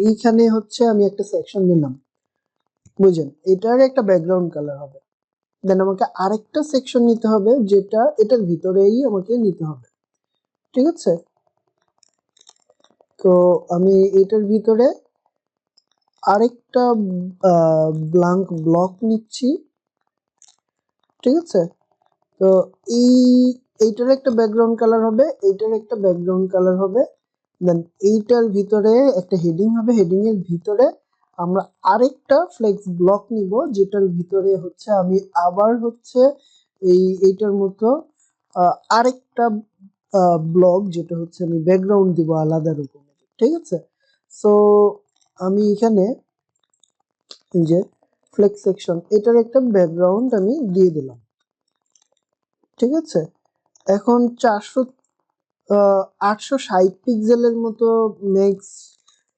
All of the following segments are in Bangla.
এইখানে হচ্ছে আমি একটা সেকশন নিলাম, বুঝেন, এটার একটা ব্যাকগ্রাউন্ড কালার হবে। দেন আমাকে আরেকটা সেকশন নিতে হবে যেটা এটার ভিতরেই আমাকে নিতে হবে, ঠিক আছে? তো আমি এটার ভিতরে আরেকটা ব্ল্যাঙ্ক ব্লক নিচ্ছি, ঠিক আছে? তো এইটার একটা ব্যাকগ্রাউন্ড কালার হবে, এইটার একটা ব্যাকগ্রাউন্ড কালার হবে। দেন এইটার ভিতরে একটা হেডিং হবে, হেডিং এর ভিতরে আমরা আরেকটা ফ্লেক্স ব্লক নিব, যেটার ভিতরে হচ্ছে আমি আবার হচ্ছে এইটার মতো আরেকটা ব্লক, যেটা হচ্ছে আমি ব্যাকগ্রাউন্ড দিব আলাদা রকমের, ঠিক আছে? সো আমি এখানে এই যে ফ্লেক্স সেকশন, এটার একটা ব্যাকগ্রাউন্ড আমি দিয়ে দিলাম, ঠিক আছে? এখন 860 পিক্সেলের মতো ম্যাক্স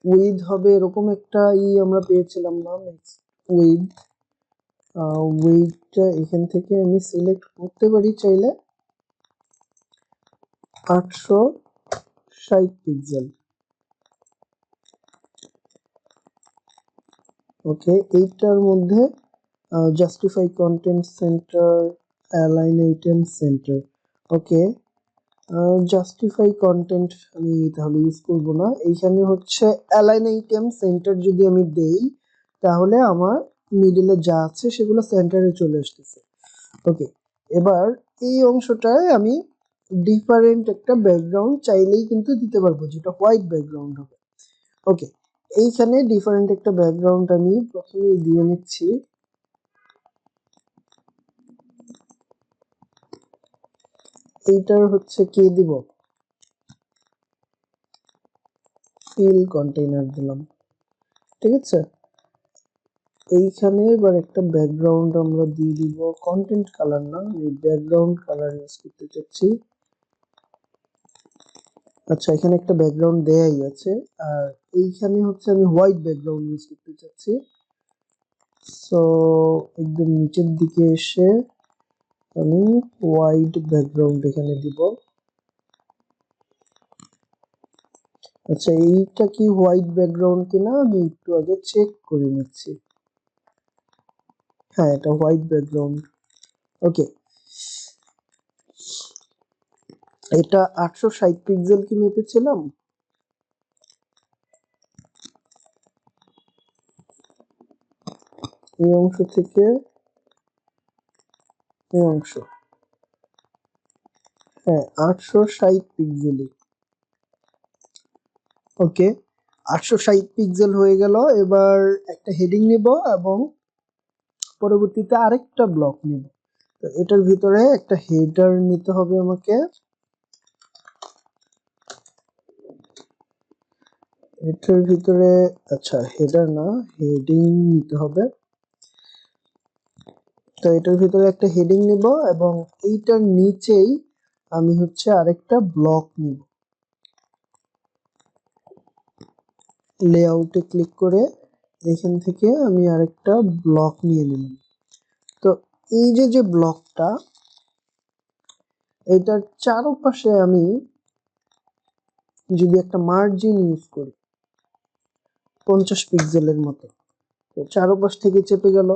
উইথ হবে, এরকম একটা আমরা পেয়েছিলাম না? ম্যাক্স উইথ, উইথটা এখান থেকে আমি সিলেক্ট করতে পারি চাইলে, 860 পিক্সেল। ওকে, এইটার মধ্যে justify content center, align items center. Okay, justify content আমি তাহলে ইউজ করব না, এইখানে হচ্ছে অ্যালাইন আইটেম সেন্টার যদি আমি দেই তাহলে আমার মিডলে যা আছে সেগুলো সেন্টারে চলে আসতেছে। ওকে, এবার এই অংশটায় আমি ডিফারেন্ট একটা ব্যাকগ্রাউন্ড চাইলেই কিন্তু দিতে পারবো, যেটা হোয়াইট ব্যাকগ্রাউন্ড হবে। ওকে, এইখানে ডিফারেন্ট একটা ব্যাকগ্রাউন্ড আমি প্রথমে দিয়ে নিচ্ছি। এইটার হচ্ছে কি দিব, ফিল কন্টেইনার দিলাম, ঠিক আছে? এইখানে এবার একটা ব্যাকগ্রাউন্ড আমরা দিয়ে দিব, কন্টেন্ট কালার না, আমি ব্যাকগ্রাউন্ড কালার ইউজ করতে চাচ্ছি। আচ্ছা, এখানে একটা ব্যাকগ্রাউন্ড দেয়াই আছে, আর এইখানে হচ্ছে আমি হোয়াইট ব্যাকগ্রাউন্ড ইউজ করতে চাচ্ছি। সো একদম নিচের দিকে এসে আমি হোয়াইট ব্যাকগ্রাউন্ড এখানে দিব। আচ্ছা, এইটা কি হোয়াইট ব্যাকগ্রাউন্ড কিনা আমি একটু আগে চেক করে নিচ্ছি। হ্যাঁ, এটা হোয়াইট ব্যাকগ্রাউন্ড। ওকে, এটা 860 পিক্সেল কি মেপেছিলাম? এই অংশ থেকে এই অংশ, হ্যাঁ 860 পিক্সেলই। ওকে, 860 পিক্সেল হয়ে গেল। এবার একটা হেডিং নিব এবং পরবর্তীতে আরেকটা ব্লক নিব। তো এটার ভিতরে একটা হেডার নিতে হবে আমাকে, এটার ভিতরে, আচ্ছা হেডার না, হেডিং নিতে হবে। তো এটার ভিতরে একটা হেডিং নিব এবং এইটার নিচেই আমি হচ্ছে আরেকটা ব্লক নিব। লেআউটে ক্লিক করে এখান থেকে আমি আরেকটা ব্লক নিয়ে নিলাম। তো এই যে ব্লকটা, এটার চারপাশে আমি যদি একটা মার্জিন ইউজ করি 50 পিক্সেলের মতো, তো চারপাশ থেকে চেপে গেল।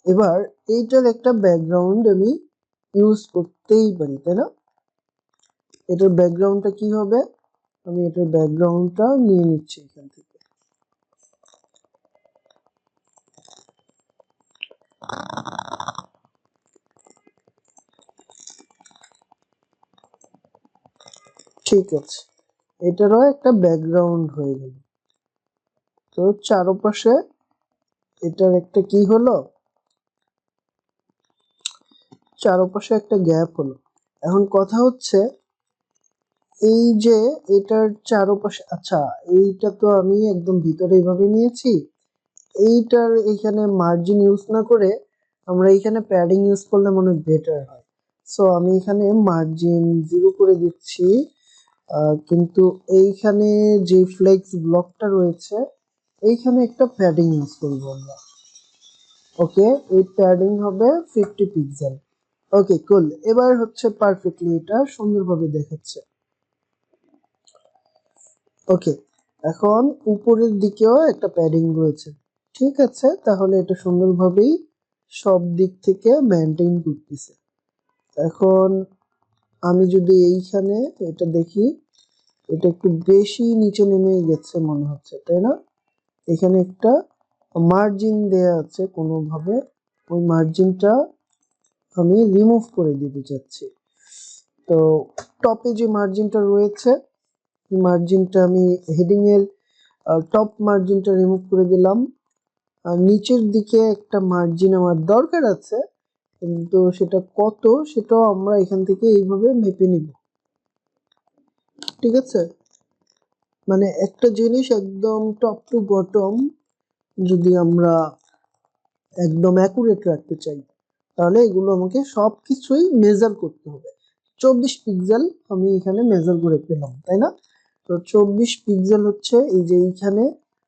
এবার এইটার একটা ব্যাকগ্রাউন্ড আমি ইউজ করতেই পারি, তাই না? এটার ব্যাকগ্রাউন্ডটা কি হবে, আমি এটার ব্যাকগ্রাউন্ডটা নিয়ে নিচ্ছি এখান থেকে। ঠিক আছে, এটারও একটা ব্যাকগ্রাউন্ড হয়ে গেল। তো চারপাশে এটার একটা কি হলো, চারপাশে একটা গ্যাপ হলো। এখন কথা হচ্ছে এই যে এটার চারপাশে, আচ্ছা এইটা তো আমি একদম ভিতরে এইভাবে নিয়েছি, এইটার এখানে মার্জিন ইউজ না করে আমরা এখানে প্যাডিং ইউজ করলে মনে হয় বেটার হয়। সো আমি এখানে মার্জিন 0 করে দিচ্ছি, কিন্তু এইখানে যে ফ্লেক্স ব্লকটা রয়েছে এইখানে একটা প্যাডিং ইউজ করবো আমরা। ওকে, এই প্যাডিং হবে 50 পিক্সেল। ওকে কুল, এবার হচ্ছে পারফেক্টলি এটা সুন্দরভাবে দেখাচ্ছে। ওকে, এখন উপরের দিকেও একটা প্যাডিং রয়েছে, ঠিক আছে, তাহলে এটা সুন্দরভাবেই সব দিক থেকে মেনটেন করতেছে। এখন আমি যদি এইখানে এটা দেখি, এটা একটু বেশি নিচে নেমে গেছে মনে হচ্ছে, তাই না? এখানে একটা মার্জিন দেয়া আছে কোনোভাবে, ওই মার্জিনটা আমি রিমুভ করে দিতে চাচ্ছি। তো টপে যে মার্জিনটা রয়েছে, এই মার্জিনটা আমি হেডিং এর টপ মার্জিনটা রিমুভ করে দিলাম। আর নিচের দিকে একটা মার্জিন আমার দরকার আছে, কিন্তু সেটা কত সেটাও আমরা এখান থেকে এইভাবে মেপে নিব, ঠিক আছে? মানে একটা জিনিস একদম টপ টু বটম যদি আমরা একদম অ্যাকুরেট রাখতে চাই, তাহলে এগুলো আমাকে সবকিছুই মেজার করতে হবে। 24 পিক্সেল আমি এখানে মেজার করে পেলাম, তাই না? তো 24 পিক্সেল হচ্ছে এই যে এইখানে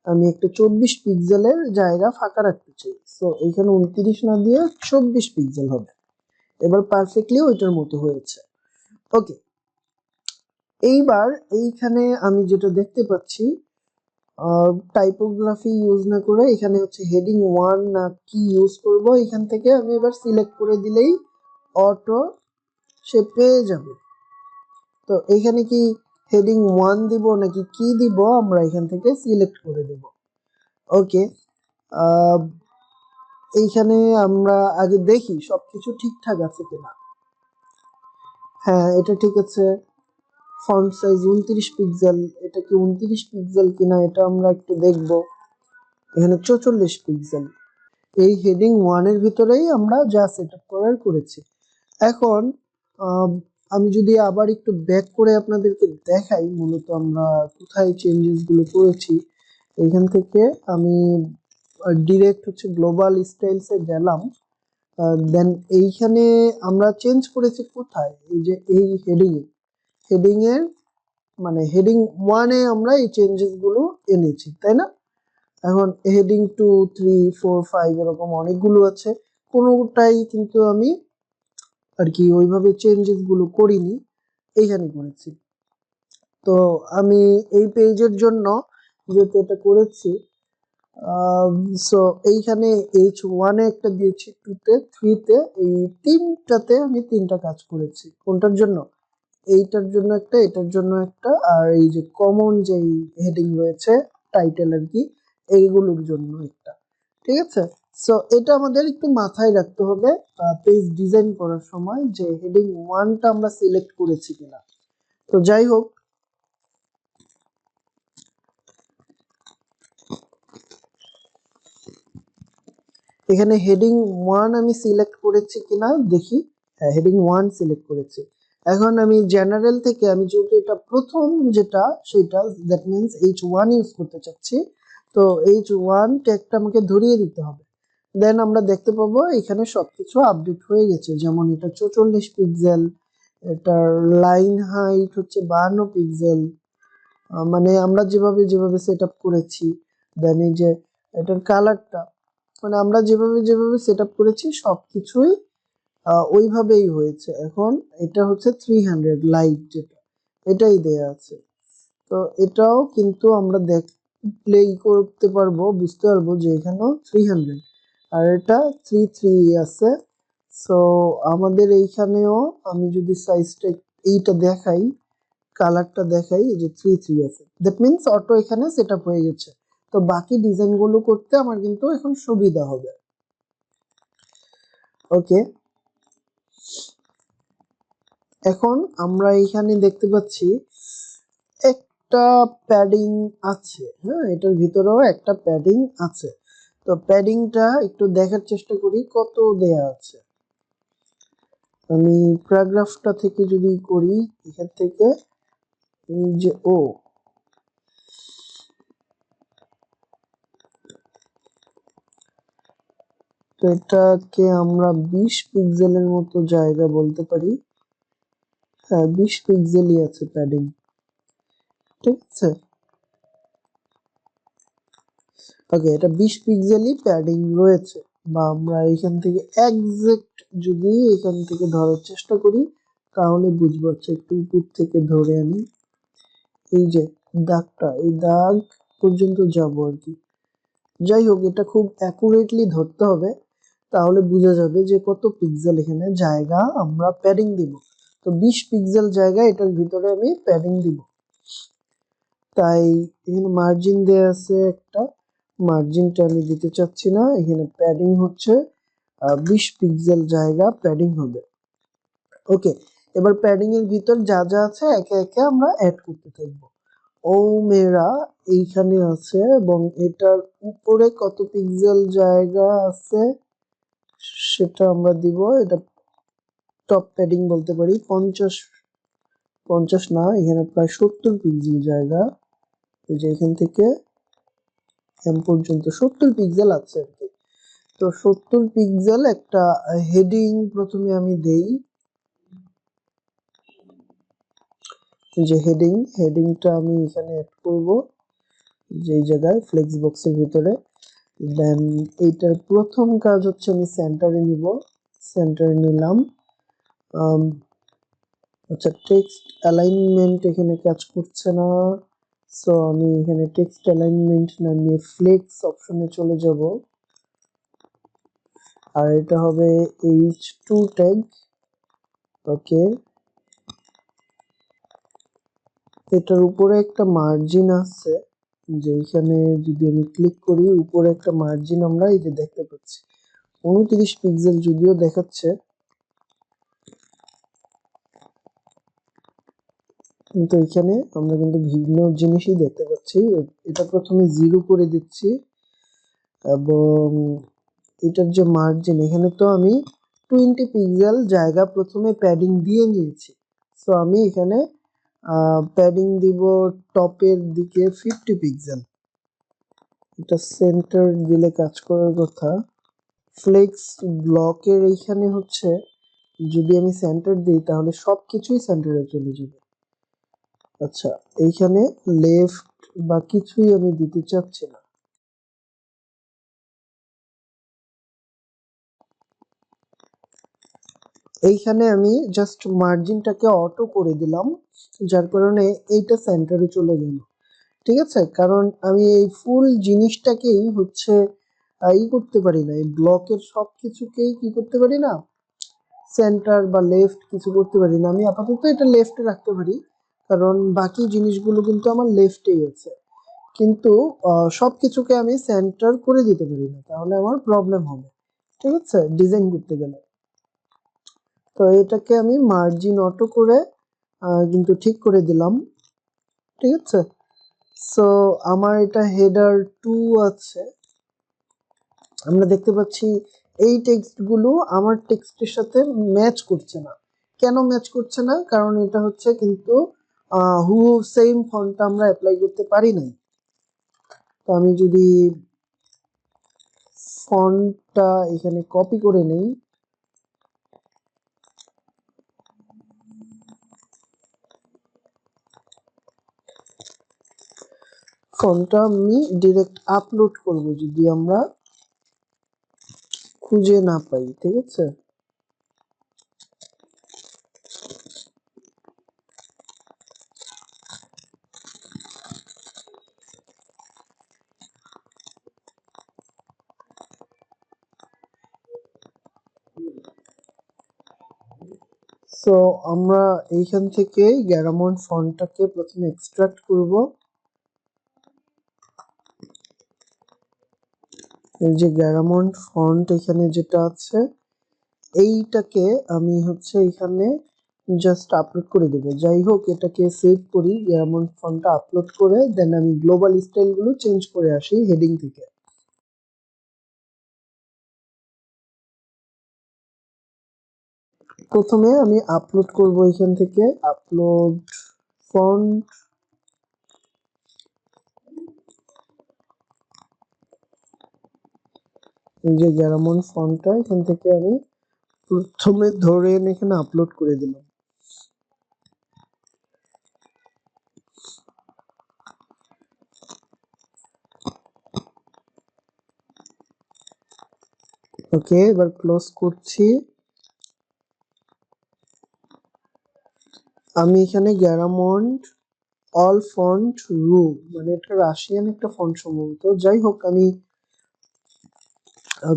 আমি একটা 24 পিক্সেলের জায়গা ফাঁকা রাখতে চাই, সো এইখানে 29 না দিয়ে 24 পিক্সেল হবে। এবার পারফেক্টলি ওইটার মতো হয়েছে। ওকে, এইবার এইখানে আমি যেটা দেখতে পাচ্ছি, টাইপোগ্রাফি ইউজ না করে এখানে হচ্ছে হেডিং 1 না কি ইউজ করব, এখান থেকে আমি এবার সিলেক্ট করে দিলেই অটো সে পেয়ে যাবে। তো এখানে কি হেডিং 1 দিব নাকি কি দিব, আমরা এখান থেকে সিলেক্ট করে দেব। ওকে, এইখানে আমরা আগে দেখি সবকিছু ঠিকঠাক আছে কিনা। হ্যাঁ, এটা ঠিক আছে। ফন্ট সাইজ 29 পিক্সেল, এটা কি 29 পিক্সেল কিনা এটা আমরা একটু দেখব। এখানে 44 পিক্সেল। এই হেডিং 1 এর ভিতরেই আমরা যা সেটআপ করার করেছি। এখন আমি যদি আবার একটু ব্যাক করে আপনাদেরকে দেখাই মূলত আমরা কোথায় চেঞ্জেস গুলো করেছি। এখান থেকে আমি ডিরেক্ট হচ্ছে গ্লোবাল স্টাইলস এ গেলাম। দেন এইখানে আমরা চেঞ্জ করেছি কোথায়, এই যে এই হেডিং এর মানে হেডিং 1 এ আমরা এই চেঞ্জেস গুলো এনেছি, তাই না? এখন হেডিং 2, 3, 4, 5 এরকম অনেকগুলো আছে, কোনোটাই কিন্তু আমি আর কি ওইভাবে চেঞ্জেস গুলো করিনি, এইখানে করেছি। তো আমি এই পেজের জন্য যেহেতু এটা করেছি, সো এইখানে H1 এ একটা দিয়েছি, 2 তে, 3 তে, এই তিনটাতে আমি তিনটা কাজ করেছি। কোনটার জন্য? এইটার জন্য একটা, এটার জন্য একটা, আর এই যে কমন যেই হেডিং রয়েছে টাইটেল আর কি, এইগুলোর জন্য একটা, ঠিক আছে? সো এটা আমাদের একটু মাথায় রাখতে হবে পেজ ডিজাইন করার সময়, যে হেডিং 1টা আমরা সিলেক্ট করেছি কিনা। তো যাই হোক, এখানে হেডিং 1 আমি সিলেক্ট করেছি কিনা দেখি। হ্যাঁ, হেডিং 1 সিলেক্ট করেছি। এখন আমি জেনারেল থেকে, আমি যেহেতু এটা প্রথম যেটা সেটা, দ্যাট মিন্স H1 ইউজ করতে চাচ্ছি, তো H1 ট্যাগটা আমাকে ধরিয়ে দিতে হবে। দেন আমরা দেখতে পাবো এখানে সবকিছু আপডেট হয়ে গেছে, যেমন এটা 44 পিক্সেল, এটার লাইন হাইট হচ্ছে 52 পিক্সেল, মানে আমরা যেভাবে যেভাবে সেট আপ করেছি। দেন এই যে এটার কালারটা, মানে আমরা যেভাবে যেভাবে সেট আপ করেছি সবকিছুই ওইভাবেই হয়েছে। এখন এটা হচ্ছে 300 লাইট, যেটা এটাই দেয়া আছে। তো এটাও কিন্তু আমরা দেখলেই করতে পারবো, বুঝতে পারবো যে এখানেও 300 আর এটা 33 আছে। সো আমাদের এইখানেও আমি যদি সাইজটা এইটা দেখাই, কালারটা দেখাই, এই যে 33 আছে, দ্যাট মিন্স অটো এখানে সেট আপ হয়ে গেছে। তো বাকি ডিজাইন গুলো করতে আমার কিন্তু এখন সুবিধা হবে। ওকে, এখন আমরা এখানে দেখতে পাচ্ছি একটা প্যাডিং আছে। হ্যাঁ, এটার ভিতরেও একটা প্যাডিং আছে। তো প্যাডিংটা একটু দেখার চেষ্টা করি কত দেয়া আছে। আমি প্যারাগ্রাফটা থেকে যদি করি, এখান থেকে এই যে তো এটাকে আমরা 20 পিক্সেলের মতো জায়গা বলতে পারি। হ্যাঁ, 20 পিক্সেলই আছে প্যাডিং, ঠিক আছে? ওকে, এটা 20 পিক্সেলই প্যাডিং রয়েছে। বা আমরা এখান থেকে এক্সাক্ট যদি এখান থেকে ধরার চেষ্টা করি তাহলে বুঝবো। আচ্ছা, একটু উপর থেকে ধরে আনি, এই যে দাগটা, এই দাগ পর্যন্ত যাব আর কি। যাই হোক, এটা খুব অ্যাকুরেটলি ধরতে হবে, তাহলে বোঝা যাবে যে কত পিক্সেল এখানে জায়গা আমরা প্যাডিং দিব। তো 20 পিক্সেল জায়গা এটার ভিতরে আমি প্যাডিং দিব। তাই এখানে মার্জিন দেয়া আছে একটা, মার্জিনটা আমি দিতে চাচ্ছি না। এখানে প্যাডিং হচ্ছে 20 পিক্সেল জায়গা প্যাডিং হবে। ওকে, এবার প্যাডিং এর ভিতর যা যা আছে একে একে আমরা অ্যাড করতে থাকবো। ও মেরা এইখানে আছে, এবং এটার উপরে কত পিক্সেল জায়গা আছে সেটা আমরা দিব। এটা টপ প্যাডিং বলতে পারি। 50 না, এখানে প্রায় 70 পিক্সেল জায়গা। এই যে এখান থেকে এম পর্যন্ত 70 পিক্সেল আছে আর কি। তো 70 পিক্সেল একটা হেডিং প্রথমে আমি দেই। যে হেডিংটা আমি এখানে অ্যাড করব, যে জায়গায় ফ্লেক্স বক্সের ভিতরে। দেন এইটার প্রথম কাজ হচ্ছে আমি সেন্টারে নিব, সেন্টারে নিলাম। আচ্ছা, টেক্সট অ্যালাইনমেন্ট এখানে কাজ করছে না, সো আমি এখানে টেক্সট অ্যালাইনমেন্ট না নিয়ে ফ্লেক্স অপশনে চলে যাব। আর এটা হবে h2 ট্যাগ। ওকে, এটার উপরে একটা মার্জিন আছে, যে এখানে যদি আমি ক্লিক করি উপরে একটা মার্জিন আমরা এই যে দেখতে পাচ্ছি 29 পিক্সেল যদিও দেখাচ্ছে, কিন্তু এখানে আমরা কিন্তু ভিন্ন জিনিসই দেখতে পাচ্ছি। এটা প্রথমে 0 করে দিচ্ছি, এবং এটার যে মার্জিন এখানে তো আমি 20 পিক্সেল জায়গা প্রথমে প্যাডিং দিয়ে নিয়েছি। সো আমি এখানে প্যাডিং দিব টপের দিকে 50 পিক্সেল। এটা সেন্টার দিলে কাজ করার কথা। ফ্লেক্স ব্লকের এইখানে হচ্ছে যদি আমি সেন্টার দিই তাহলে সবকিছুই সেন্টারে চলে যাবে। আচ্ছা, এইখানে লেফট বা কিছুই আমি দিতে চাচ্ছি না। এইখানে আমি জাস্ট মার্জিনটাকে অটো করে দিলাম, যার কারণে এইটা সেন্টারে চলে গেল। ঠিক আছে, কারণ আমি এই ফুল জিনিসটাকেই হচ্ছে ই করতে পারি না, এই ব্লকের সবকিছুকেই কি করতে পারি না, সেন্টার বা লেফট কিছু করতে পারি না। আমি আপাতত এটা লেফটে রাখতে পারি, কারণ বাকি জিনিসগুলো কিন্তু আমার লেফটেই আছে, কিন্তু সবকিছুকে আমি সেন্টার করে দিতে পারি না, তাহলে আমার প্রবলেম হবে। ঠিক আছে, ডিজাইন করতে গেলে। তো এটাকে আমি মার্জিন অটো করে কিন্তু ঠিক করে দিলাম। ঠিক আছে, সো আমার এটা হেডার 2 আছে। আমরা দেখতে পাচ্ছি এই টেক্সটগুলো আমার টেক্সটের সাথে ম্যাচ করছে না। কেন ম্যাচ করছে না? কারণ এটা হচ্ছে কিন্তু হুবহু সেম ফন্টটা আমরা অ্যাপ্লাই করতে পারি নাই। তো আমি যদি ফন্টটা এখানে কপি করে নেই, ফন্টটা আমি ডিরেক্ট আপলোড করব যদি আমরা খুঁজে না পাই। ঠিক আছে, সো আমরা এইখান থেকে গ্যারামন ফন্টটাকে প্রথমে এক্সট্রাক্ট করব। এই যে গ্যারামন ফন্ট এখানে যেটা আছে, এইটাকে আমি হচ্ছে এখানে জাস্ট আপলোড করে দেব। যাই হোক, এটাকে সেভ করি, গ্যারামন ফন্টটা আপলোড করে দেন আমি গ্লোবাল স্টাইলগুলো চেঞ্জ করে আসি হেডিং থেকে। প্রথমে আমি আপলোড করব এখান থেকে, আপলোড ফন্ট। এই যে গ্যারামন ফন্টটা এখান থেকে আমি প্রথমে ধরে এনে এখানে আপলোড করে দিলাম। ওকে, এবার ক্লোজ করছি। আমি এখানে গ্যারামন্ড অল ফন্ট রুম, মানে এটা রাশিয়ান একটা ফন্ট সম্ভবত। যাই হোক, আমি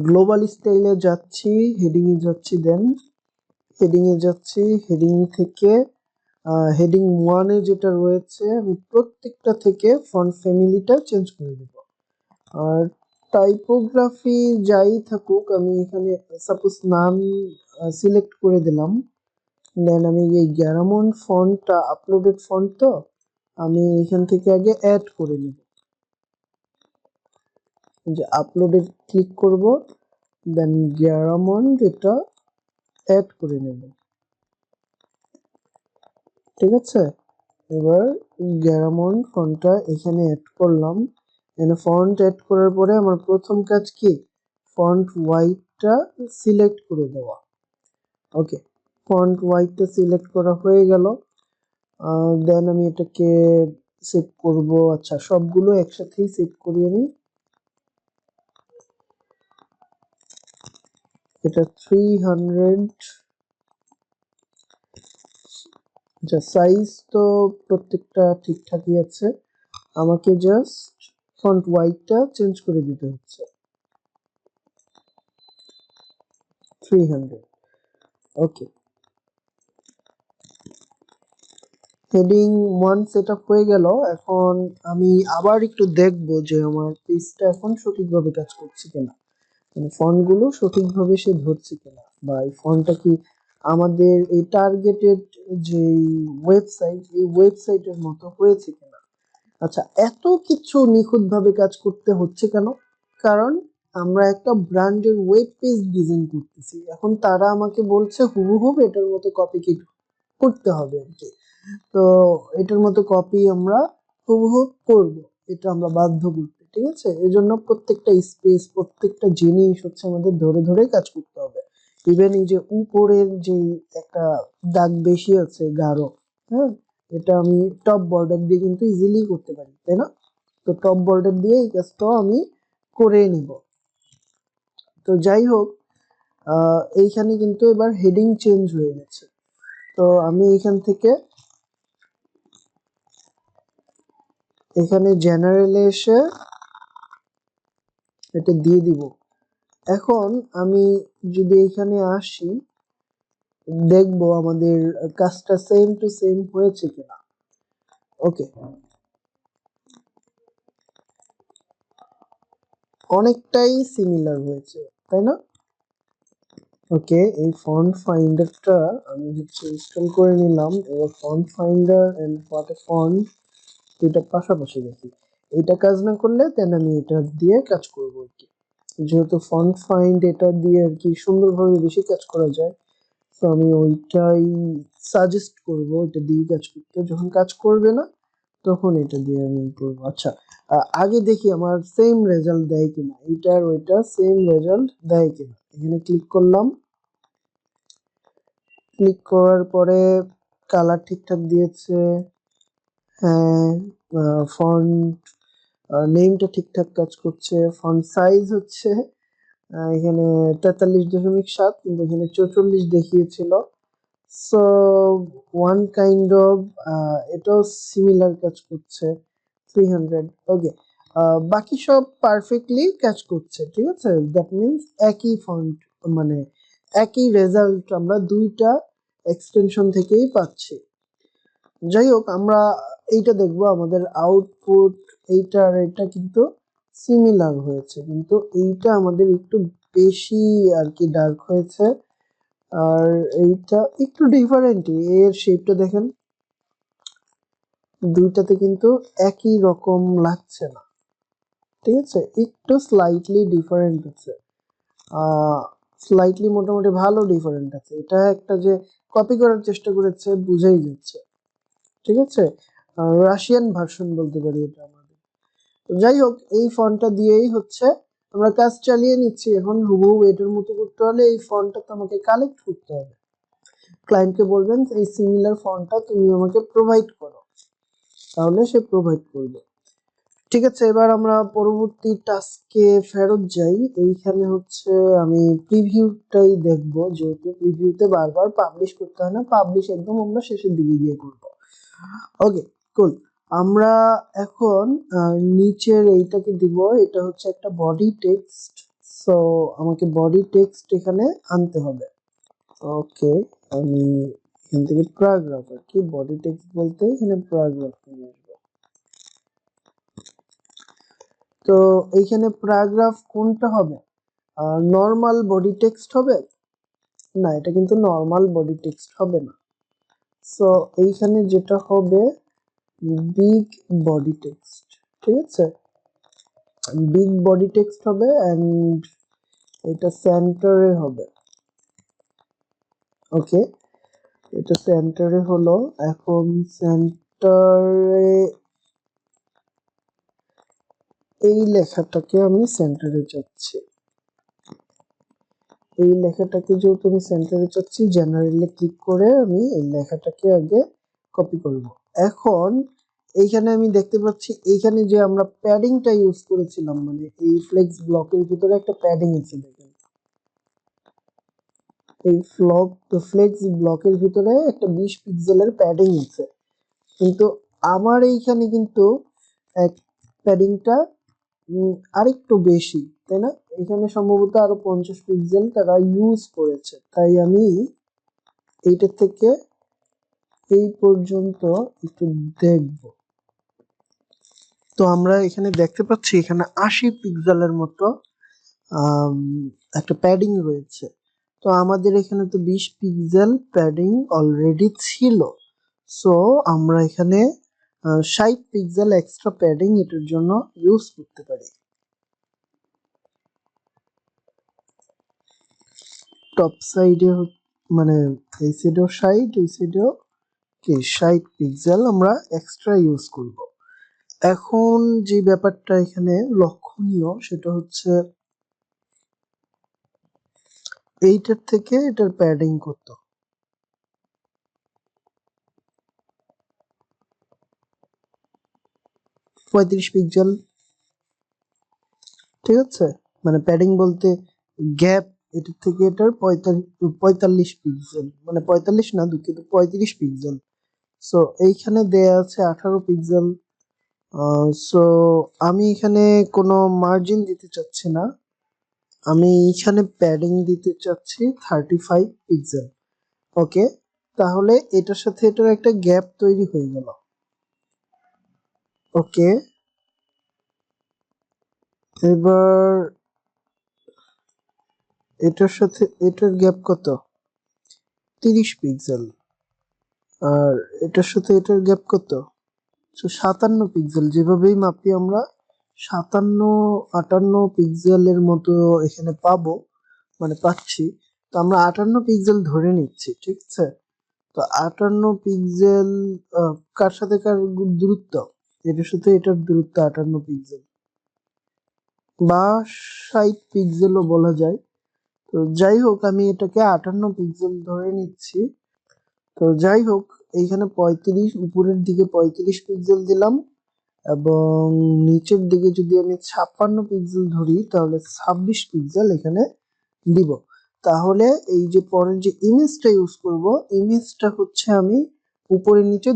গ্লোবাল স্টাইলে যাচ্ছি, হেডিং এ যাচ্ছি, দেন হেডিং এ যাচ্ছি, হেডিং থেকে হেডিং 1 এ যেটা রয়েছে আমি প্রত্যেকটা থেকে ফন্ট ফ্যামিলিটা চেঞ্জ করে দেব। আর টাইপোগ্রাফি যাই থাকুক, আমি এখানে সাপোজ নাম সিলেক্ট করে দিলাম। দেন আমি এই গ্যারামন ফন্টটা আপলোডেড ফন্ট, তো আমি এখান থেকে আগে অ্যাড করে নেব, যে আপলোডে ক্লিক করব, দেন গ্যারামন এটা অ্যাড করে নেব। ঠিক আছে, এবার গ্যারামন ফন্টটা এখানে অ্যাড করলাম। এখানে ফন্ট অ্যাড করার পরে আমার প্রথম কাজ কি, ফন্ট হোয়াইটটা সিলেক্ট করে দেওয়া। ওকে, ফন্ট হোয়াইটটা সিলেক্ট করা হয়ে গেল। দেন আমি এটাকে সেট করব। আচ্ছা, সবগুলো একসাথেই সেট করি আমি। এটা 300। আচ্ছা, সাইজ তো প্রত্যেকটা ঠিকঠাকই আছে, আমাকে জাস্ট ফন্ট হোয়াইটটা চেঞ্জ করে দিতে হচ্ছে। 300। ওকে, হেডিং 1 সেট আপ হয়ে গেল। এখন আমি আবার একটু দেখবো যে আমার পেজটা এখন সঠিকভাবে কাজ করছে কিনা, মানে ফন্ট গুলো সঠিকভাবে সে ধরছে কিনা, বা এই ফন্টটা কি আমাদের এই টার্গেটেড যে ওয়েবসাইট, এই ওয়েবসাইটের মতো হয়েছে কিনা। আচ্ছা, এত কিছু নিখুঁতভাবে কাজ করতে হচ্ছে কেন? কারণ আমরা একটা ব্র্যান্ডের ওয়েব পেজ ডিজাইন করতেছি, এখন তারা আমাকে বলছে হুবহু এটার মতো কপি কি করতে হবে আর কি। তো এটার মতো কপি আমরা হুবহু করব, এটা আমরা বাধ্য করতে। ঠিক আছে, এই জন্য প্রত্যেকটা স্পেস, প্রত্যেকটা জিনিস হচ্ছে আমাদের ধরে ধরে কাজ করতে হবে। ইভেন এই যে উপরের যে একটা দাগ বেশি আছে গাঢ়, হ্যাঁ, এটা আমি টপ বর্ডার দিয়ে কিন্তু ইজিলি করতে পারি, তাই না? তো টপ বর্ডার দিয়ে এই কাজটাও আমি করে নিব। তো যাই হোক, এইখানে কিন্তু এবার হেডিং চেঞ্জ হয়ে গেছে। তো আমি এইখান থেকে এখানে জেনারেলে এসে এটা দিয়ে দিব। এখন আমি যদি এখানে আসি, দেখবো আমাদের কাজটা সেম টু সেম হয়েছে কিনা। ওকে, অনেকটাই সিমিলার হয়েছে, তাই না? ওকে, এই ফন্ট ফাইন্ডারটা আমি হচ্ছে ইনস্টল করে নিলাম। এবার ফন্ট ফাইন্ডার এন্ড ফন্ট দুইটা পাশাপাশি রাখি। এটা কাজ না করলে দেন আমি এটা দিয়ে কাজ করবো আর কি। যেহেতু ফন্ট ফাইন্ড এটা দিয়ে আর কি সুন্দরভাবে বেশি কাজ করা যায়, তো আমি ওইটাই সাজেস্ট করব, এটা দিয়ে কাজ করতে। যখন কাজ করবে না তখন এটা দিয়ে আমি করবো। আচ্ছা, আগে দেখি আমার সেম রেজাল্ট দেয় কিনা, এইটার ওইটা সেম রেজাল্ট দেয় কিনা। এখানে ক্লিক করলাম, ক্লিক করার পরে কালার ঠিকঠাক দিয়েছে, হ্যাঁ। ফন্ট নেমটা ঠিকঠাক কাজ করছে। ফন্ট সাইজ হচ্ছে এখানে 43.7, কিন্তু এখানে 44 দেখিয়েছিল। সো ওয়ান কাইন্ড অফ এটাও সিমিলার কাজ করছে। 300। ওকে, বাকি সব পারফেক্টলি কাজ করছে। ঠিক আছে, দ্যাট মিনস একই ফন্ট, মানে একই রেজাল্ট আমরা দুইটা এক্সটেনশন থেকেই পাচ্ছি। যাই হোক, আমরা এইটা দেখবো আমাদের আউটপুট, এইটা আর এটা কিন্তু সিমিলার হয়েছে, কিন্তু এইটা আমাদের একটু বেশি আর কি ডার্ক হয়েছে, আর এইটা একটু ডিফারেন্ট। এর শেপটা দেখেন, দুইটাতে কিন্তু একই রকম লাগছে না। ঠিক আছে, একটু স্লাইটলি ডিফারেন্ট আছে, স্লাইটলি মোটামুটি ভালো ডিফারেন্ট আছে। এটা একটা যে কপি করার চেষ্টা করেছে বুঝাই যাচ্ছে। ঠিক আছে, রাশিয়ান ভার্সন বলতে পারি এটা আমাদের। যাই হোক, এই ফন্টটা দিয়েই হচ্ছে আমরা কাজ চালিয়ে নিচ্ছি। এখন হুবহু এটার মতো করতে হলে এই ফন্টটা তো আমাকে কালেক্ট করতে হবে। ক্লায়েন্টকে বলবেন এই সিমিলার ফন্টটা তুমি আমাকে প্রোভাইড করো, তাহলে সে প্রোভাইড করবে। ঠিক আছে, এবার আমরা পরবর্তী টাস্কে ফেরত যাই। এইখানে হচ্ছে আমি প্রিভিউটাই দেখব, যেহেতু প্রিভিউতে বারবার পাবলিশ করতে হয় না, পাবলিশ একদম আমরা শেষের দিকে গিয়ে করব। ওকে, কুল। আমরা এখন নিচের এইটাকে দিব, এটা হচ্ছে একটা বডি টেক্সট। সো আমাকে বডি টেক্সট এখানে আনতে হবে। ওকে, আমি এখান থেকে প্যারাগ্রাফ আর কি, বডি টেক্সট বলতে এখানে প্যারাগ্রাফ নিয়ে আসবো। তো এইখানে প্যারাগ্রাফ কোনটা হবে? নর্মাল বডি টেক্সট হবে না, এটা কিন্তু নর্মাল বডি টেক্সট হবে না। সো এইখানে যেটা হবে বিগ বডি টেক্সট, ঠিক আছে, বিগ বডি টেক্সট হবে এন্ড এটা সেন্টারে হবে। ওকে, এটা সেন্টারে হলো। এখন সেন্টারে এই লেখাটাকে আমি সেন্টারে চাচ্ছি, এই লেখাটাকে যেহেতু আমি সেন্টারে চাচ্ছি, জেনারেলে ক্লিক করে আমি এই লেখাটাকে আগে কপি করব। এখন এইখানে আমি দেখতে পাচ্ছি এইখানে যে আমরা প্যাডিংটা ইউজ করেছিলাম, মানে এই ফ্লেক্স ব্লকের ভিতরে একটা প্যাডিং আছে, দেখেন এই ফ্লেক্স ব্লকের ভিতরে একটা 20 পিক্সেলের প্যাডিং আছে, কিন্তু আমার এইখানে কিন্তু প্যাডিংটা আরেকটু বেশি, তাই না? এখানে সম্ভবত আরো 50 পিক্সেল তারা ইউজ করেছে, তাই আমি এইটার থেকে এই পর্যন্ত একটু দেখব। তো আমরা এখানে দেখতে পাচ্ছি এখানে 80 পিক্সেলের মতো একটা প্যাডিং রয়েছে। তো আমাদের এখানে তো 20 পিক্সেল প্যাডিং অলরেডি ছিল, সো আমরা এখানে 60 পিক্সেল এক্সট্রা প্যাডিং এটার জন্য ইউজ করতে পারি। টপ সাইডে মানে এই সাইডেও 60, এই সাইডেও কি 60 পিক্সেল আমরা এক্সট্রা ইউজ করব। এখন যে ব্যাপারটা এখানে লক্ষণীয় সেটা হচ্ছে এইটার থেকে এটার প্যাডিং কত। 35 পিক্সেল, ঠিক আছে, মানে প্যাডিং বলতে গ্যাপ এটার থেকে এটার 45 পিক্সেল, মানে 45 না দুঃখিত 35 পিক্সেল। সো এইখানে দেয়া আছে 18 পিক্সেল। সো আমি এখানে কোনো মার্জিন দিতে চাচ্ছি না, আমি এখানে প্যাডিং দিতে চাচ্ছি 35 পিক্সেল। ওকে, তাহলে এটার সাথে এটার একটা গ্যাপ তৈরি হয়ে গেল। ওকে, এবার এটার সাথে এটার গ্যাপ কত? 30 পিক্সেল। আর এটার সাথে এটার গ্যাপ কত? 57 পিক্সেল। যেভাবেই মাপি আমরা 57-58 পিক্সেলের মতো এখানে পাবো, মানে পাচ্ছি। তো আমরা 58 পিক্সেল ধরে নিচ্ছি, ঠিক আছে। তো 58 পিক্সেল কার সাথে কার দূরত্ব? এটার সাথে এটার দূরত্ব 58 পিক্সেল বা 60 পিক্সেলও বলা যায়। তো যাই হোক, আমি এটাকে 58 পিক্সেল ধরে নিচ্ছি। তো যাই হোক, এইখানে 35 উপরের দিকে 35 পিক্সেল দিলাম, এবং নিচের দিকে যদি আমি 56 পিক্সেল ধরি তাহলে 26 পিক্সেল এখানে দিব। তাহলে এই যে পরের যে ইমেজটা ইউজ করব, ইমেজটা হচ্ছে আমি উপরে নিচে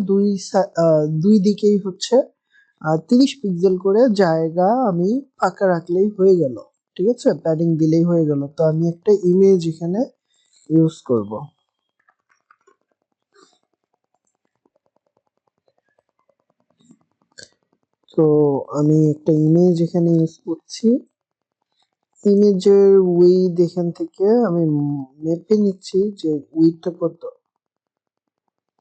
দুই দিকেই হচ্ছে 30 পিক্সেল করে জায়গা আমি ফাঁকা রাখলেই হয়ে গেল, ঠিক আছে, প্যাডিং দিলেই হয়ে গেল। তো আমি একটা ইমেজ এখানে ইউজ করব। তো আমি একটা ইমেজ এখানে ইউজ করছি, ইমেজের উইডথ এখান থেকে আমি মেপে নিচ্ছি যে উইডথটা কত।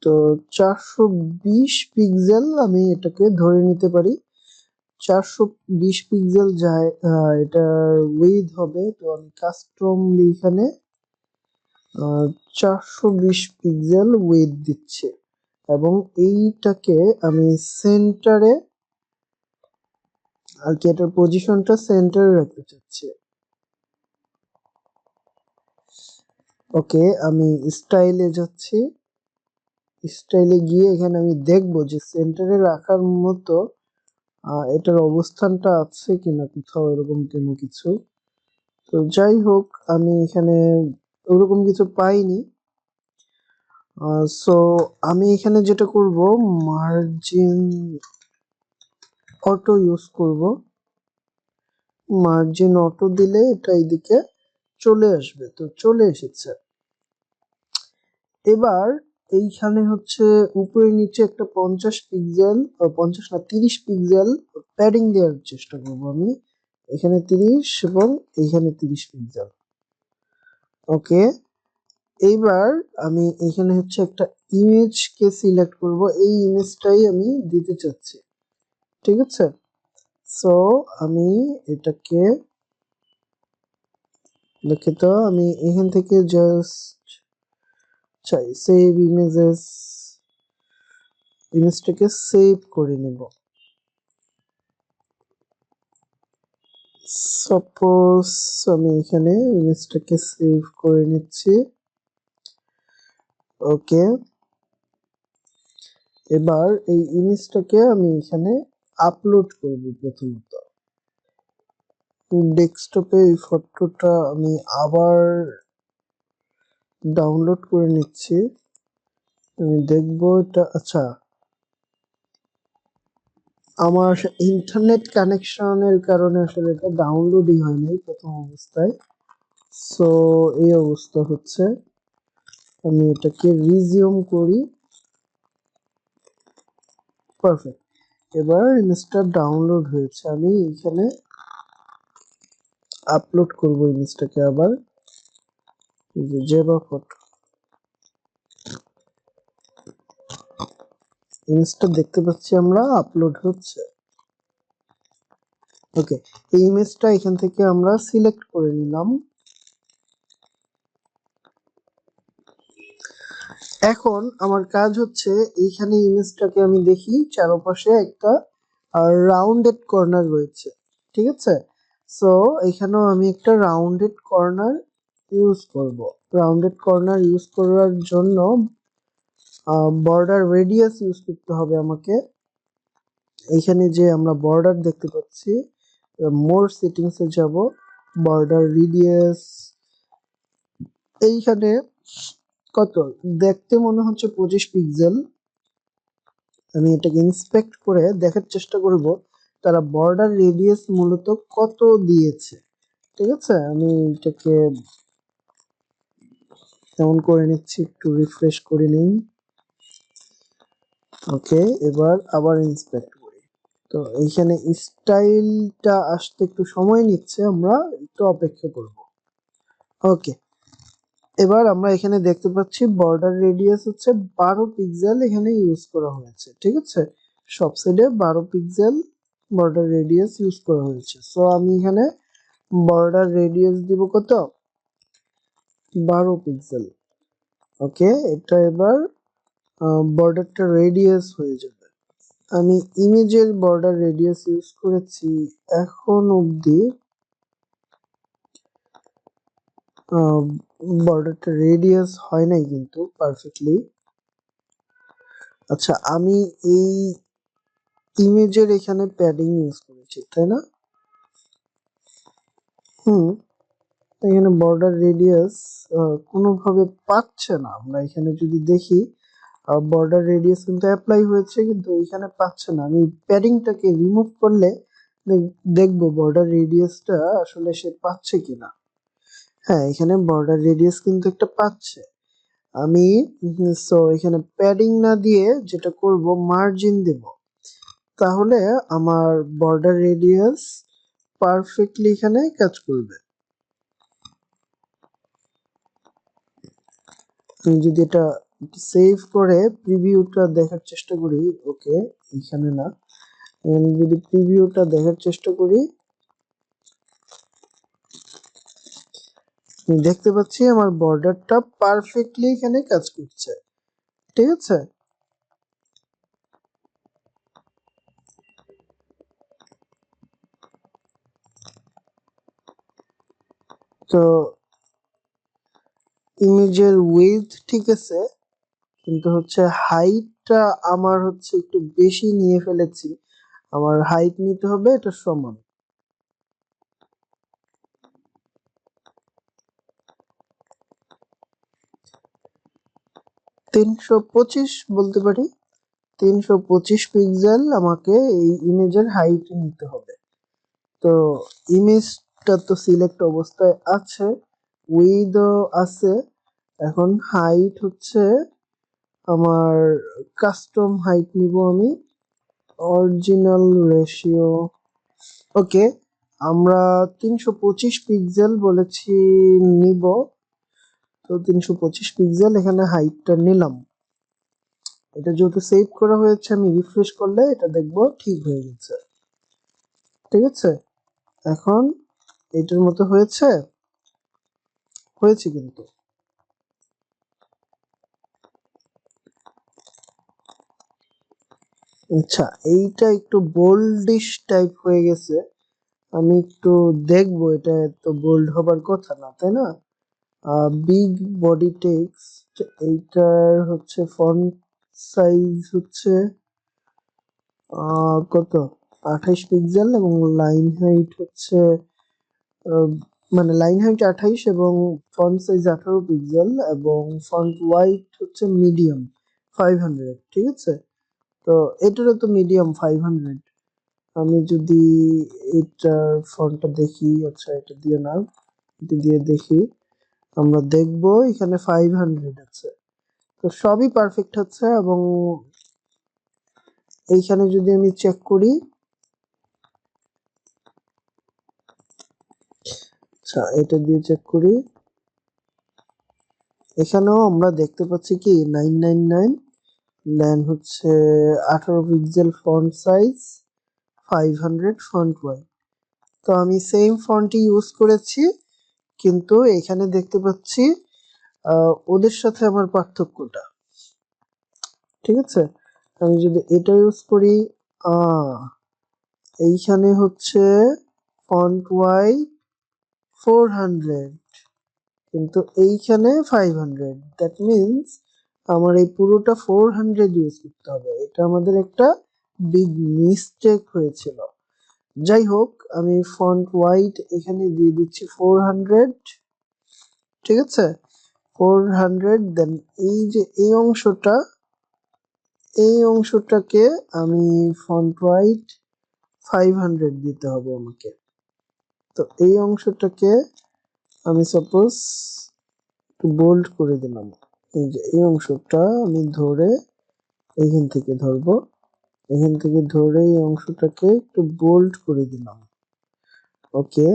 তো 420 পিক্সেল আমি এটাকে ধরে নিতে পারি, 420 পিক্সেল যায় এটার উইডথ হবে। তো আমি কাস্টমলি এখানে 420 পিক্সেল উইডথ দিচ্ছি, এবং এইটাকে আমি সেন্টারে আর কি এটার পজিশনটা সেন্টারে রাখতে চাচ্ছি। ওকে, আমি স্টাইলে যাচ্ছি, স্টাইলে গিয়ে এখানে আমি দেখবো যে সেন্টারে রাখার মতো এটার অবস্থানটা আছে কিনা কোথাও, এরকম কোনো কিছু। তো যাই হোক, আমি এখানে ওরকম কিছু পাইনি। সো আমি এখানে যেটা করব, মার্জিন অটো ইউজ করব, মার্জিন অটো দিলে এটা এইদিকে চলে আসবে। তো চলে এসেছে। এবার এইখানে হচ্ছে উপরে নিচে একটা 50 পিক্সেল, 50 না 30 পিক্সেল প্যাডিং দেওয়ার চেষ্টা করব আমি। এখানে 30 এবং এইখানে 30 পিক্সেল। ওকে, এইবার আমি এখানে হচ্ছে একটা ইমেজকে সিলেক্ট করব, এই ইমেজটাই আমি দিতে চাচ্ছি। ঠিক আছে, সো আমি এটাকে দুঃখিত, আমি এখান থেকে জাস্ট চাই সেভ ইমেজেস, ইমেজটাকে সেভ করে নেব। সাপোজ আমি এখানে ইমেজটাকে সেভ করে নিচ্ছি। ওকে, এবার এই ইমেজটাকে আমি এখানে আপলোড করব। প্রথমত ডেস্কটপে এই ফটোটা আমি আবার ডাউনলোড করে নিচ্ছি। আমি দেখবো এটা, আচ্ছা আমার ইন্টারনেট কানেকশনের কারণে আসলে এটা ডাউনলোডই হয় নাই প্রথম অবস্থায়। সো এই অবস্থা হচ্ছে, আমি এটাকে রিজিউম করি। পারফেক্ট, এবার ইমেজটা ডাউনলোড হয়েছে। আমি এখানে আপলোড করব ইমেজটাকে আবার, যে বা ফটো ইমেজটা দেখতে পাচ্ছি আমরা আপলোড হচ্ছে। ওকে, এই ইমেজটা এখান থেকে আমরা সিলেক্ট করে নিলাম। এখন আমার কাজ হচ্ছে এইখানে ইমেজটাকে আমি দেখি চারপাশে একটা রাউন্ডেড কর্নার রয়েছে। ঠিক আছে, সো এখানেও আমি একটা রাউন্ডেড কর্নার ইউজ করব। রাউন্ডেড কর্নার ইউজ করার জন্য বর্ডার রেডিয়াস ইউজ করতে হবে আমাকে। এইখানে যে আমরা বর্ডার দেখতে পাচ্ছি, মোর সেটিংসে যাব, বর্ডার রেডিয়াস এইখানে কত দেখতে মনে হচ্ছে 25 পিক্সেল। আমি এটাকে ইন্সপেক্ট করে দেখার চেষ্টা করব তারা বর্ডার রেডিয়াস মূলত কত দিয়েছে। ঠিক আছে, আমি এটাকে তেমন করে নিচ্ছি, একটু রিফ্রেশ করে নিই। ওকে, এবার আবার ইন্সপেক্ট করি। তো এইখানে স্টাইলটা আসতে একটু সময় নিচ্ছে, আমরা একটু অপেক্ষা করব। ওকে, এবার আমরা এখানে দেখতে পাচ্ছি বর্ডার রেডিয়াস হচ্ছে 12 পিক্সেল এখানে ইউজ করা হয়েছে। ঠিক আছে, সব সাইডে 12 পিক্সেল বর্ডার রেডিয়াস ইউজ করা হয়েছে। সো আমি এখানে বর্ডার রেডিয়াস দিব কত, 12 পিক্সেল। ওকে, এটা এবার বর্ডারটা রেডিয়াস হয়ে যাবে। আমি ইমেজের বর্ডার রেডিয়াস ইউজ করেছি এখন অবধি, বর্ডারটা রেডিয়াস হয় নাই কিন্তু পারফেক্টলি। আচ্ছা, আমি এই ইমেজের এখানে প্যাডিং ইউজ করেছি তাই না? হুম, এখানে বর্ডার রেডিয়াস কোনোভাবে পাচ্ছে না। আমরা এখানে যদি দেখি বর্ডার রেডিয়াস কিন্তু অ্যাপ্লাই হয়েছে, কিন্তু এখানে পাচ্ছে না। আমি প্যাডিংটাকে রিমুভ করলে দেখবো বর্ডার রেডিয়াসটা আসলে সে পাচ্ছে কিনা। হ্যাঁ, এখানে বর্ডার রেডিয়াস কিন্তু একটা পাচ্ছে। আমি সো এখানে প্যাডিং না দিয়ে যেটা করব, মার্জিন দেব, তাহলে আমার বর্ডার রেডিয়াস পারফেক্টলি এখানে কাজ করবে। আমি যদি এটা সেভ করে প্রিভিউটা দেখার চেষ্টা করি, ওকে এখানে না, আমি যদি প্রিভিউটা দেখার চেষ্টা করি, আমি দেখতে পাচ্ছি আমার বর্ডারটা পারফেক্টলি এখানে কাজ করছে। ঠিক আছে, তো ইমেজের উইডথ ঠিক আছে, কিন্তু হচ্ছে হাইটটা আমার হচ্ছে একটু বেশি নিয়ে ফেলেছি। আমার হাইট নিতে হবে এটা সমান। 325 বলতে পারি। 325 পিক্সেল আমাকে এই ইমেজের হাইট নিতে হবে। তো ইমেজটা তো সিলেক্ট অবস্থায় আছে, উইডও আছে। এখন হাইট হচ্ছে আমার কাস্টম হাইট নিব আমি, অরিজিনাল রেশিও। ওকে, আমরা 325 পিক্সেল বলেছি নিব, তো 325 পিক্সেল এখানে হাইটটা নিলাম। এটা যেহেতু সেভ করা হয়েছে, আমি রিফ্রেশ করলে এটা দেখবো ঠিক হয়ে গেছে। ঠিক আছে, এখন এটার মতো হয়েছে কিন্তু। আচ্ছা, এইটা একটু বোল্ডিশ টাইপ হয়ে গেছে, আমি একটু দেখবো, এটা তো বোল্ড হবার কথা না, তাই না? বিগ বডি টেক্সট, এইটার হচ্ছে ফন্ট সাইজ হচ্ছে কত, 28 পিক্সেল, এবং লাইন হাইট হচ্ছে মানে লাইন হাইট 28 এবং ফন্ট সাইজ 18 পিক্সেল, এবং ফন্ট ওয়াইড হচ্ছে মিডিয়াম 500। ঠিক আছে, তো এটারও তো মিডিয়াম 500। আমি যদি এটার ফন্টটা দেখি, আচ্ছা এটা দিয়ে না, এটা দিয়ে দেখি, আমরা দেখবো এখানে 500 আছে। তো সবই পারফেক্ট হচ্ছে, এবং এইখানে যদি আমি চেক করি, আচ্ছা এটা দিয়ে চেক করি, এখানেও আমরা দেখতে পাচ্ছি কি 999, দেন হচ্ছে 18 pixel font size, 500 font wide. তো আমি সেম ফন্টই ইউজ করেছি, কিন্তু এখানে দেখতে পাচ্ছি ওদের সাথে আমার পার্থক্যটা। ঠিক আছে, আমি যদি এটা ইউজ করি, এইখানে হচ্ছে ফন্ট ওয়াইড 400, কিন্তু এইখানে 500। দ্যাট মিনস আমার এই পুরোটা 400 ইউজ করতে হবে। এটা আমাদের একটা বিগ মিস্টেক হয়েছিল। যাই হোক, আমি ফন্ট ওয়াইড এখানে দিয়ে দিচ্ছি 400। ঠিক আছে, 400। দেন এই যে এই অংশটাকে আমি ফন্ট ওয়াইড 500 দিতে হবে আমাকে। তো এই অংশটাকে আমি সাপোজ বোল্ড করে দিলাম। এই যে এই অংশটা আমি ধরে এখান থেকে ধরবো, এখান থেকে ধরে এই অংশটাকে একটু বোল্ড করে দিলাম। ওকে,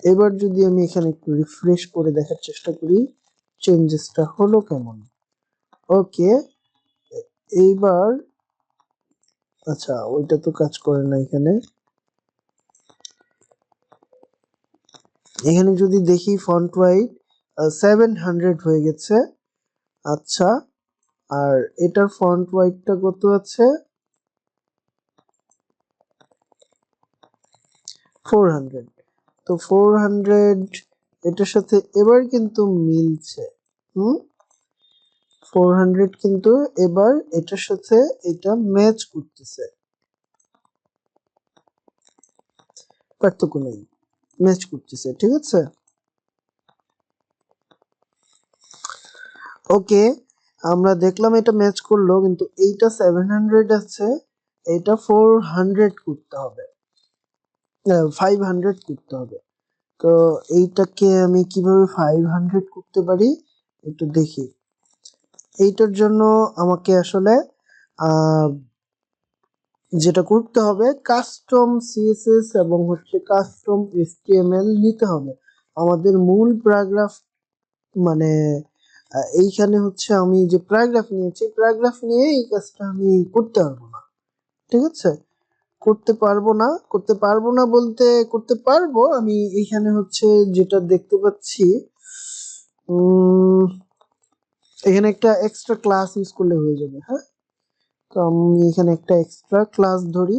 এবার যদি আমি এখানে একটু রিফ্রেশ করে দেখার চেষ্টা করি চেঞ্জেসটা হলো কেমন। ওকে, এইবার আচ্ছা ওইটা তো কাজ করে না। এখানে এখানে যদি দেখি ফন্ট ওয়াইড 700 হয়ে গেছে। আচ্ছা, আর এটার ফন্ট ওয়াইডটা কত আছে, 400। তো 400 এটার সাথে এবার কিন্তু মিলছে। হুম, 400 কিন্তু এবার এটার সাথে এটা ম্যাচ করতেছে, পার্থক্য নেই, ম্যাচ করতেছে। ঠিক আছে, ওকে, আমরা দেখলাম এটা ম্যাচ করলো, কিন্তু এইটা 700 আছে, এটা 400 করতে হবে, 500 করতে হবে। তো এইটাকে আমি কিভাবে 500 করতে পারি একটু দেখি। এইটার জন্য আমাকে আসলে যেটা করতে হবে, কাস্টম সিএসএস এবং হচ্ছে কাস্টম এইচটিএমএল নিতে হবে। আমাদের মূল প্যারাগ্রাফ মানে এইখানে হচ্ছে আমি যে প্যারাগ্রাফ নিয়েছি, প্যারাগ্রাফ নিয়ে এই কাজটা আমি করতে পারবো না। ঠিক আছে, করতে পারবো না বলতে করতে পারবো। আমি এইখানে হচ্ছে যেটা দেখতে পাচ্ছি, এখানে একটা এক্সট্রা ক্লাস ইউজ করলে হয়ে যাবে। হ্যাঁ, তো আমি এখানে একটা এক্সট্রা ক্লাস ধরি,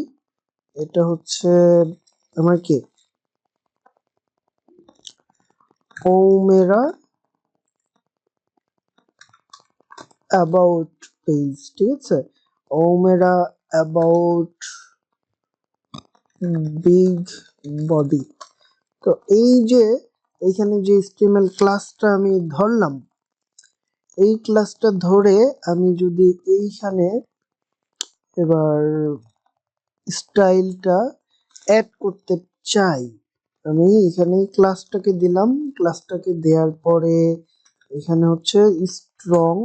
এটা হচ্ছে আমার কি ওমেরা অ্যাবাউট পেজ। ঠিক আছে, ওমেরা অ্যাবাউট বিগ বডি। তো এই যে এইখানে যে HTML ক্লাসটা আমি ধরলাম, এই ক্লাসটা ধরে আমি যদি এইখানে এবার স্টাইলটা অ্যাড করতে চাই, আমি এখানে ক্লাসটাকে দিলাম। ক্লাসটাকে দেওয়ার পরে এখানে হচ্ছে স্ট্রং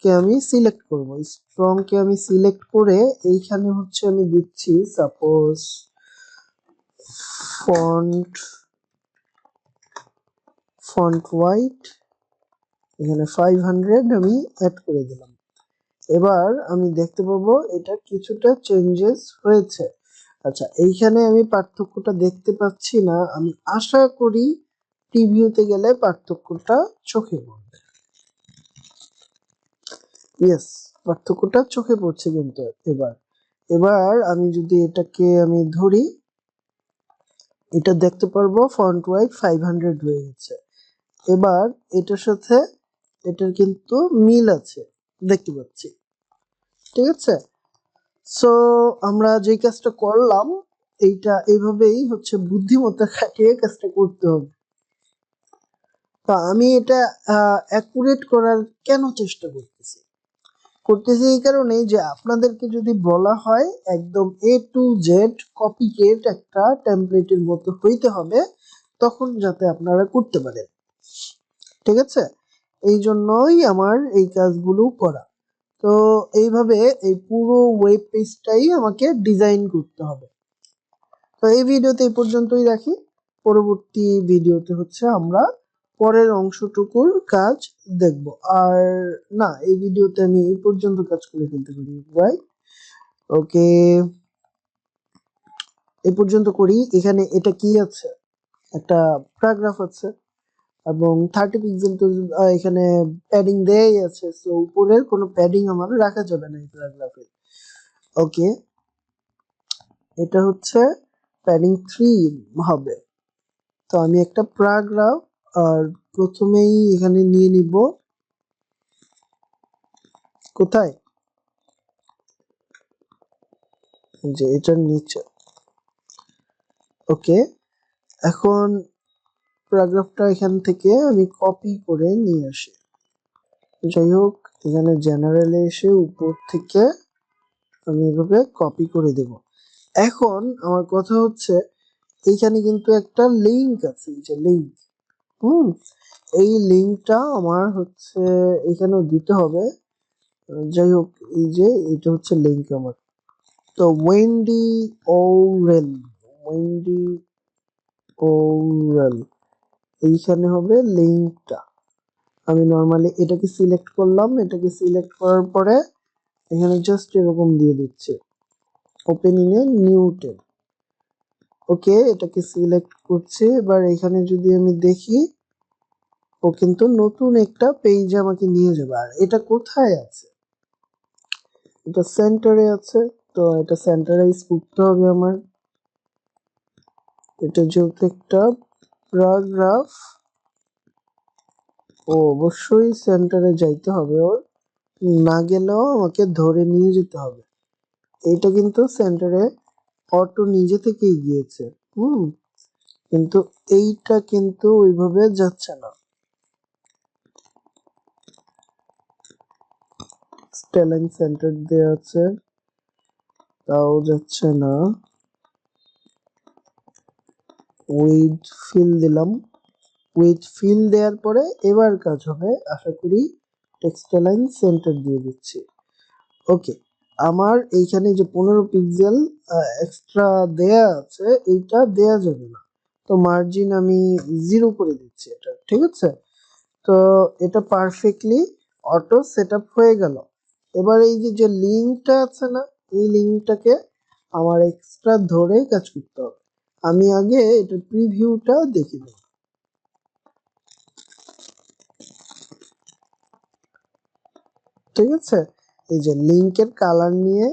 কে আমি সিলেক্ট করব। স্ট্রং কে আমি সিলেক্ট করে এইখানে হচ্ছে আমি দিচ্ছি সাপোজ ফন্ট হোয়াইট, এখানে 500 আমি অ্যাড করে দিলাম। এবার আমি দেখতে পাবো এটা কিছুটা চেঞ্জেস হয়েছে। আচ্ছা, এইখানে আমি পার্থক্যটা দেখতে পাচ্ছি না, আমি আশা করি প্রিভিউতে গেলে পার্থক্যটা চোখে পড়বে। ইয়েস, পার্থক্যটা চোখে পড়ছে কিন্তু এবার। এবার আমি যদি এটাকে আমি ধরি, এটা দেখতে পারবো ফন্ট ওয়াইড 500 হয়ে গেছে। এবার এটার সাথে এটার কিন্তু মিল আছে দেখতে পাচ্ছি, ঠিক আছে। সো আমরা যে কাজটা করলাম এইটা এইভাবেই হচ্ছে বুদ্ধিমত্তা খাটিয়ে কাজটা করতে হবে। তো আমি এটা অ্যাকুরেট করার কেন চেষ্টা করতেছি এই কারণে যে আপনাদেরকে যদি বলা হয় একদম A to Z কপিকেট একটা টেমপ্লেটের মতো হইতে হবে, তখন যাতে আপনারা করতে পারেন, ঠিক আছে। এই জন্যই আমার এই কাজগুলো করা। তো এইভাবে এই পুরো ওয়েব পেজটাই আমাকে ডিজাইন করতে হবে। তো এই ভিডিওতে এই পর্যন্তই রাখি। পরবর্তী ভিডিওতে হচ্ছে আমরা পরের অংশটুকুর কাজ দেখব। আর না, এই ভিডিওতে আমি এই পর্যন্ত কাজ করে ফেলতে পারি, রাইট? ওকে, এই পর্যন্ত করি। এখানে এটা কি আছে, একটা প্যারাগ্রাফ আছে এবং 30 পিক্সেল তো এখানে প্যাডিং দেয়াই আছে। সো উপরের কোনো প্যাডিং আমার রাখা যাবে না এই প্যারাগ্রাফে। ওকে, এটা হচ্ছে প্যাডিং 3 হবে। তো আমি একটা প্যারাগ্রাফ আর প্রথমেই এখানে নিয়ে নিব, কোথায়, যে এটার নিচে। ওকে, এখন প্যারাগ্রাফটা এখান থেকে আমি কপি করে নিয়ে আসি। যাই হোক, এখানে জেনারেলে এসে উপর থেকে আমি এভাবে কপি করে দেব। এখন আমার কথা হচ্ছে এইখানে কিন্তু একটা লিংক আছে, এই যে লিংক, এই লিংকটা আমার হচ্ছে এখানেও দিতে হবে। যাই হোক, এই যে এটা হচ্ছে লিংক আমার। তো ওয়েন্ডি ওরেল এইখানে হবে লিংকটা। আমি নর্মালি এটাকে সিলেক্ট করলাম, এটাকে সিলেক্ট করার পরে এখানে জাস্ট এরকম দিয়ে দিচ্ছি open in a new tab. Okay, এটাকে সিলেক্ট করছি। এবার এখানে যদি আমি দেখি, ও কিন্তু নতুন একটা পেজে আমাকে নিয়ে যাবে। আর এটা কোথায় আছে, এটা সেন্টারে আছে। তো এটা সেন্টারাইজ করতে হবে আমার। এটা যেহেতু একটা প্যারাগ্রাফ, ও অবশ্যই সেন্টারে যাইতে হবে, ওর না গেলেও আমাকে ধরে নিয়ে যেতে হবে। এইটা কিন্তু সেন্টারে অটো নিজে থেকেই গিয়েছে, কিন্তু এইটা কিন্তু ওইভাবে যাচ্ছে না। স্টেলাইন সেন্টার দেওয়া আছে, তাও যাচ্ছে না। উইথ ফিল দিলাম, উইথ ফিল দেওয়ার পরে এবার কাজ হবে আশা করি। টেক্সটাইল সেন্টার দিয়ে দিচ্ছি। ওকে, আমার এইখানে যে 15 পিক্সেল এক্সট্রা দেয়া আছে, এইটা দেয়া যাবে না। তো মার্জিন আমি 0 করে দিচ্ছি এটা, ঠিক আছে। তো এটা পারফেক্টলি অটো সেটআপ হয়ে গেল। এবার এই যে লিংকটা আছে না, এই লিংকটাকে আমার এক্সট্রা ধরে কাজ করতে হবে। আমি আগে এটা প্রিভিউটা দেখে নেব, ঠিক আছে। এই যে লিংকের কালার নিয়ে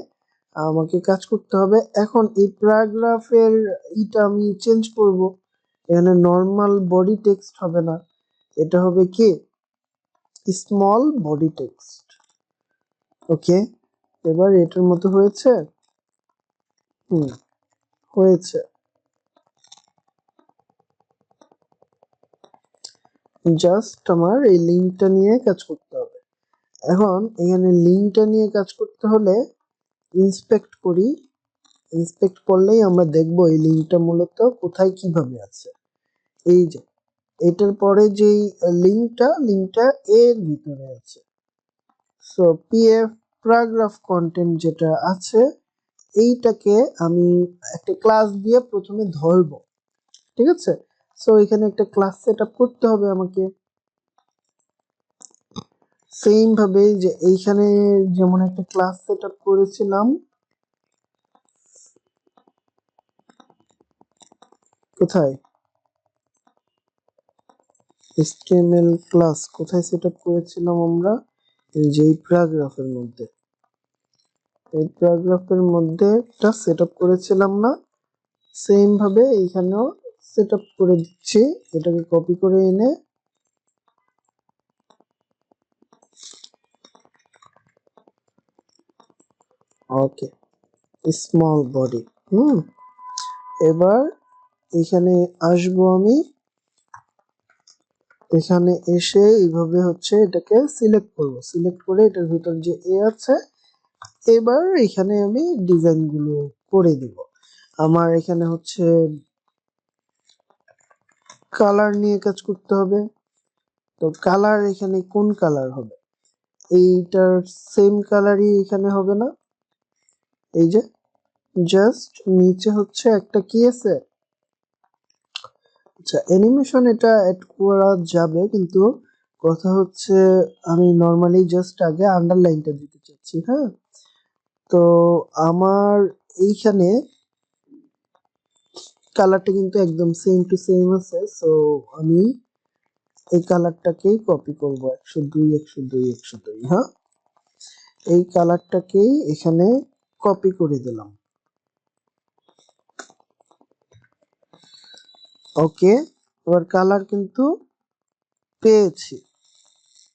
আমাকে কাজ করতে হবে। এখন এই প্যারাগ্রাফের এটা আমি চেঞ্জ করব। এখানে নর্মাল বডি টেক্সট হবে না, এটা হবে কি স্মল বডি টেক্সট। ওকে, এবার এটার মতো হয়েছে, হয়েছে। জাস্ট আমার এই লিঙ্কটা নিয়ে কাজ করতে হবে। এখন এখানে লিঙ্কটা নিয়ে কাজ করতে হলে ইন্সপেক্ট করি। ইন্সপেক্ট করলেই আমরা দেখব এই লিঙ্কটা মূলত কোথায় কিভাবে আছে। এই যে এটার পরে যেই লিঙ্কটা এর ভিতরে আছে। সো পিএফ প্যারাগ্রাফ কন্টেন্ট যেটা আছে এইটাকে আমি একটা ক্লাস দিয়ে প্রথমে ধরবো, ঠিক আছে। সো এখানে একটা ক্লাস সেট আপ করতে হবে আমাকে। সেম ভাবে যে এইখানে যেমন একটা ক্লাস সেট আপ করেছিলাম, কোথায় HTML ক্লাস কোথায় সেট আপ করেছিলাম আমরা, এই যে প্যারাগ্রাফের মধ্যে, এই প্যারাগ্রাফের মধ্যে একটা সেট আপ করেছিলাম না, সেম ভাবে এইখানেও সেট আপ করে দিচ্ছি। এটাকে কপি করে এনে ওকে স্মল বডি। এবার এখানে আসবো আমি, এখানে এসে এইভাবে হচ্ছে এটাকে সিলেক্ট করব, সিলেক্ট করে এটার ভিতর যে এ আছে এবার এখানে আমি ডিজাইন গুলো করে দিব। আমার এখানে হচ্ছে কালার নিয়ে কাজ করতে হবে। তো কালার এখানে কোন কালার হবে, এইটার সেম কালারই এখানে হবে না। এই যে জাস্ট নিচে হচ্ছে একটা কি আছে, আচ্ছা অ্যানিমেশন এটা অ্যাড করা যাবে, কিন্তু কথা হচ্ছে আমি নর্মালি জাস্ট আগে আন্ডারলাইনটা দিতে চাচ্ছি। হ্যাঁ, তো আমার এইখানে কালারটা কিন্তু একদম সেম টু সেম আছে। সো আমি এই কালারটাকেই কপি করব 102 102 102। হ্যাঁ, এই কালারটাকেই এখানে কপি করে দিলাম। ওকে, এবার কালার কিন্তু পেয়েছি।